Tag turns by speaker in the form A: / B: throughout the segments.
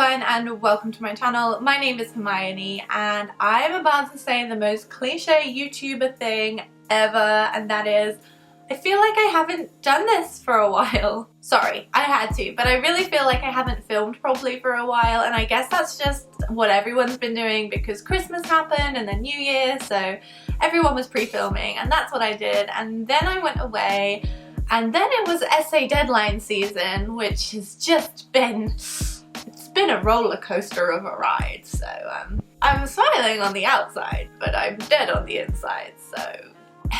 A: everyone and welcome to my channel. My name is Hermione and I'm about to say the most cliche YouTuber thing ever, and that is I feel like I haven't done this for a while. Sorry, I had to, but I really feel like I haven't filmed properly for a while, and I guess that's just what everyone's been doing because Christmas happened and then New Year, so everyone was pre-filming and that's what I did. And then I went away and then it was essay deadline season, which has just been, it's been a roller coaster of a ride. So I'm smiling on the outside, but I'm dead on the inside, so.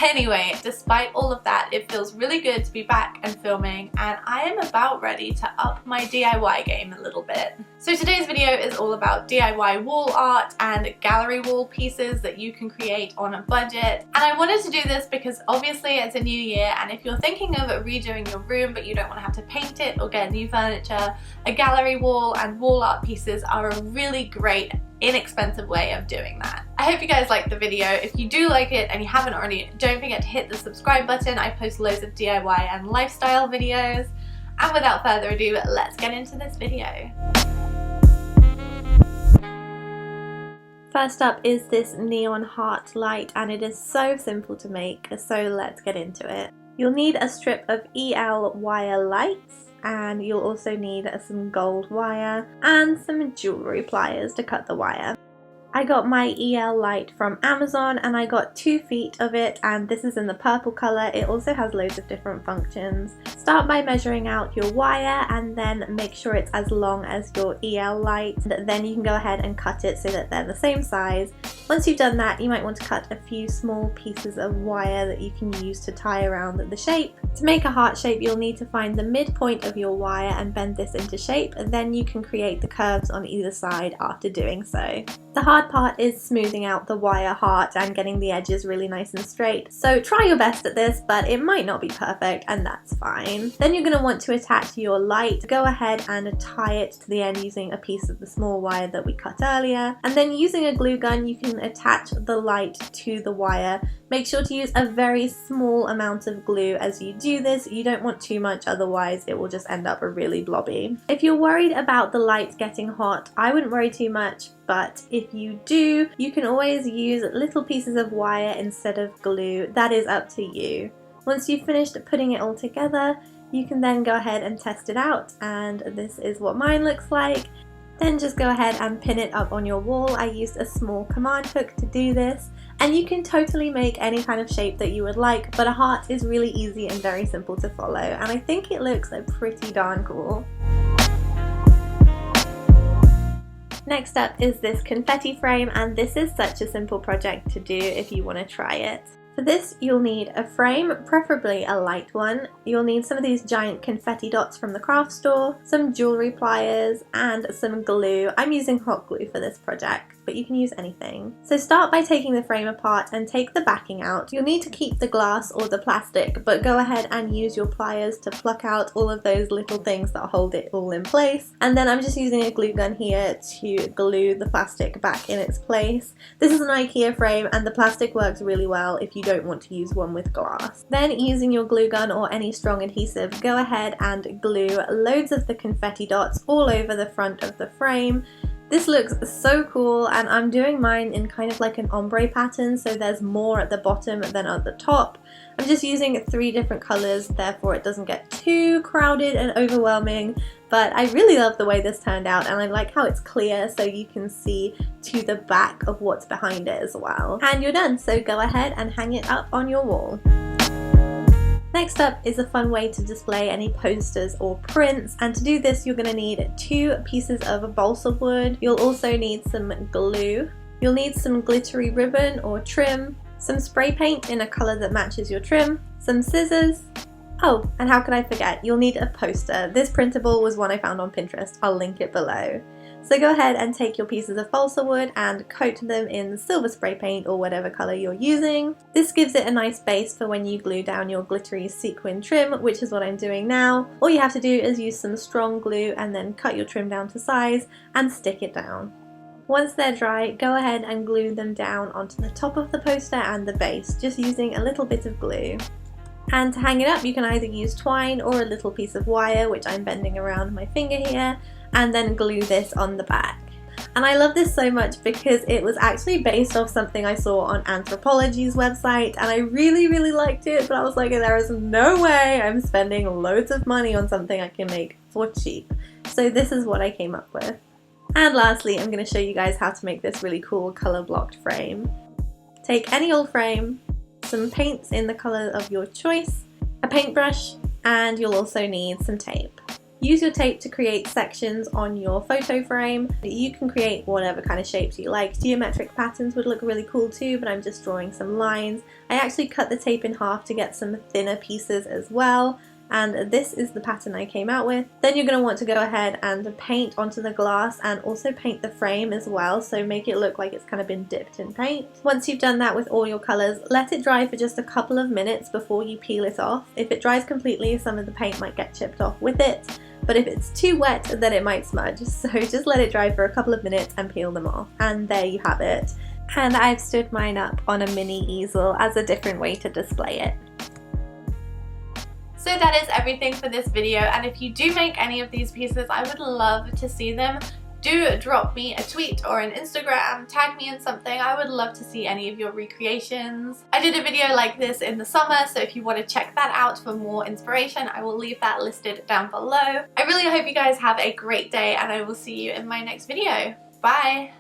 A: Anyway, despite all of that, it feels really good to be back and filming, and I am about ready to up my DIY game a little bit. So today's video is all about DIY wall art and gallery wall pieces that you can create on a budget. And I wanted to do this because obviously it's a new year, and if you're thinking of redoing your room but you don't want to have to paint it or get new furniture, a gallery wall and wall art pieces are a really great inexpensive way of doing that. I hope you guys liked the video. If you do like it and you haven't already, don't forget to hit the subscribe button. I post loads of DIY and lifestyle videos. And without further ado, let's get into this video. First up is this neon heart light, and it is so simple to make, so let's get into it. You'll need a strip of EL wire lights, and you'll also need some gold wire and some jewellery pliers to cut the wire. I got my EL light from Amazon and I got 2 feet of it, and this is in the purple colour. It also has loads of different functions. Start by measuring out your wire and then make sure it's as long as your EL light. Then you can go ahead and cut it so that they're the same size. Once you've done that, you might want to cut a few small pieces of wire that you can use to tie around the shape. To make a heart shape, you'll need to find the midpoint of your wire and bend this into shape, and then you can create the curves on either side after doing so. The hard part is smoothing out the wire heart and getting the edges really nice and straight. So try your best at this, but it might not be perfect, and that's fine. Then you're going to want to attach your light. Go ahead and tie it to the end using a piece of the small wire that we cut earlier. And then using a glue gun, you can attach the light to the wire. Make sure to use a very small amount of glue as you do this. You don't want too much, otherwise it will just end up really blobby. If you're worried about the light getting hot, I wouldn't worry too much, but if you do, you can always use little pieces of wire instead of glue. That is up to you. Once you've finished putting it all together, you can then go ahead and test it out, and this is what mine looks like. Then just go ahead and pin it up on your wall. I used a small command hook to do this, and you can totally make any kind of shape that you would like, but a heart is really easy and very simple to follow, and I think it looks pretty darn cool. Next up is this confetti frame, and this is such a simple project to do if you want to try it. For this, you'll need a frame, preferably a light one. You'll need some of these giant confetti dots from the craft store, some jewellery pliers, and some glue. I'm using hot glue for this project, but you can use anything. So start by taking the frame apart and take the backing out. You'll need to keep the glass or the plastic, but go ahead and use your pliers to pluck out all of those little things that hold it all in place. And then I'm just using a glue gun here to glue the plastic back in its place. This is an IKEA frame, and the plastic works really well if you don't want to use one with glass. Then using your glue gun or any strong adhesive, go ahead and glue loads of the confetti dots all over the front of the frame. This looks so cool, and I'm doing mine in kind of like an ombre pattern, so there's more at the bottom than at the top. I'm just using 3 different colours, therefore it doesn't get too crowded and overwhelming, but I really love the way this turned out, and I like how it's clear so you can see to the back of what's behind it as well. And you're done, so go ahead and hang it up on your wall. Next up is a fun way to display any posters or prints, and to do this you're going to need 2 pieces of balsa wood. You'll also need some glue. You'll need some glittery ribbon or trim, some spray paint in a colour that matches your trim, some scissors. Oh, and how could I forget, you'll need a poster. This printable was one I found on Pinterest. I'll link it below. So go ahead and take your pieces of balsa wood and coat them in silver spray paint or whatever colour you're using. This gives it a nice base for when you glue down your glittery sequin trim, which is what I'm doing now. All you have to do is use some strong glue and then cut your trim down to size and stick it down. Once they're dry, go ahead and glue them down onto the top of the poster and the base, just using a little bit of glue. And to hang it up, you can either use twine or a little piece of wire, which I'm bending around my finger here, and then glue this on the back. And I love this so much because it was actually based off something I saw on Anthropologie's website, and I really liked it, but I was like, there is no way I'm spending loads of money on something I can make for cheap. So this is what I came up with. And lastly, I'm going to show you guys how to make this really cool color blocked frame. Take any old frame, some paints in the color of your choice, a paintbrush, and you'll also need some tape. Use your tape to create sections on your photo frame. You can create whatever kind of shapes you like. Geometric patterns would look really cool too, but I'm just drawing some lines. I actually cut the tape in half to get some thinner pieces as well. And this is the pattern I came out with. Then you're going to want to go ahead and paint onto the glass and also paint the frame as well, so make it look like it's kind of been dipped in paint. Once you've done that with all your colours, let it dry for just a couple of minutes before you peel it off. If it dries completely, some of the paint might get chipped off with it, but if it's too wet, then it might smudge. So just let it dry for a couple of minutes and peel them off. And there you have it. And I've stood mine up on a mini easel as a different way to display it. So that is everything for this video, and if you do make any of these pieces, I would love to see them. Do drop me a tweet or an Instagram, tag me in something. I would love to see any of your recreations. I did a video like this in the summer, so if you want to check that out for more inspiration, I will leave that listed down below. I really hope you guys have a great day, and I will see you in my next video. Bye!